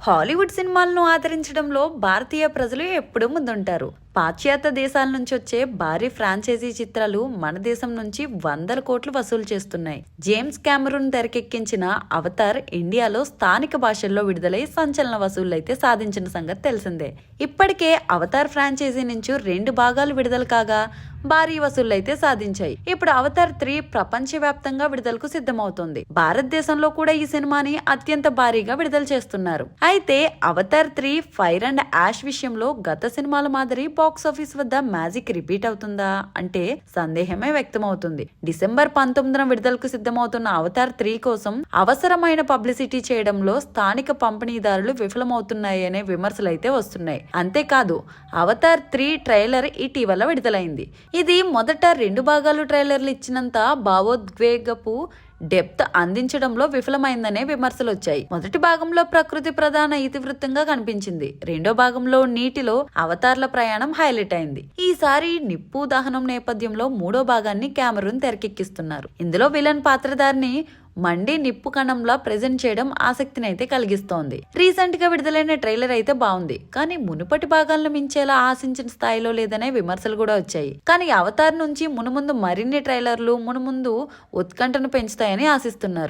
Hollywood సినిమాలను ఆదరించడంలో భారతీయ ప్రజలు ఎప్పుడూ ముందుంటారు. పాశ్చాత్య దేశాల నుంచి వచ్చే భారీ ఫ్రాంచైజీ చిత్రాలు మన దేశం నుంచి వందల కోట్లు వసూలు చేస్తున్నాయి. జేమ్స్ కెమెరూన్ తెరకెక్కించిన అవతార్ ఇండియాలో స్థానిక భాషల్లో విడుదలై సంచలన వసూళ్లు అయితే సాధించిన సంగతి తెలిసిందే. ఇప్పటికే అవతార్ ఫ్రాంచైజీ నుంచి 2 భాగాలు విడుదల కాగా భారీ వసూళ్లు అయితే సాధించాయి. ఇప్పుడు అవతార్ 3 ప్రపంచవ్యాప్తంగా విడుదలకు సిద్ధమవుతోంది. భారతదేశంలో కూడా ఈ సినిమాని అత్యంత భారీగా విడుదల చేస్తున్నారు. అయితే అవతార్ 3 ఫైర్ అండ్ యాష్ విషయంలో గత సినిమాల మాదిరి బాక్సాఫీస్ వద్ద మ్యాజిక్ రిపీట్ అవుతుందా అంటే సందేహమే వ్యక్తమవుతుంది. డిసెంబర్ 19న విడుదలకు సిద్ధమవుతున్న అవతార్ 3 కోసం అవసరమైన పబ్లిసిటీ చేయడంలో స్థానిక పంపిణీదారులు విఫలమవుతున్నాయనే విమర్శలు అయితే వస్తున్నాయి. అంతేకాదు అవతార్ 3 ట్రైలర్ ఇటీవల విడుదలైంది. ఇది మొదట 2 భాగాలు ట్రైలర్లు ఇచ్చినంత భావోద్వేగపు డెప్త్ అందించడంలో విఫలమైందనే విమర్శలు వచ్చాయి. మొదటి భాగంలో ప్రకృతి ప్రధాన ఇతివృత్తంగా కనిపించింది. రెండో భాగంలో నీటిలో అవతార్ల ప్రయాణం హైలైట్ అయింది. ఈసారి నిప్పు దహనం నేపథ్యంలో 3వ భాగాన్ని కెమెరూన్ తెరకెక్కిస్తున్నారు. ఇందులో విలన్ పాత్రధారిని మండి నిప్పు కణంలా ప్రెజెంట్ చేయడం ఆసక్తిని అయితే కలిగిస్తోంది. రీసెంట్ గా విడుదలైన ట్రైలర్ అయితే బాగుంది, కానీ మునుపటి భాగాలను మించేలా ఆశించిన స్థాయిలో లేదనే విమర్శలు కూడా వచ్చాయి. కానీ అవతార్ నుంచి మునుముందు మరిన్ని ట్రైలర్లు మునుముందు ఉత్కంఠను పెంచుతాయని ఆశిస్తున్నారు.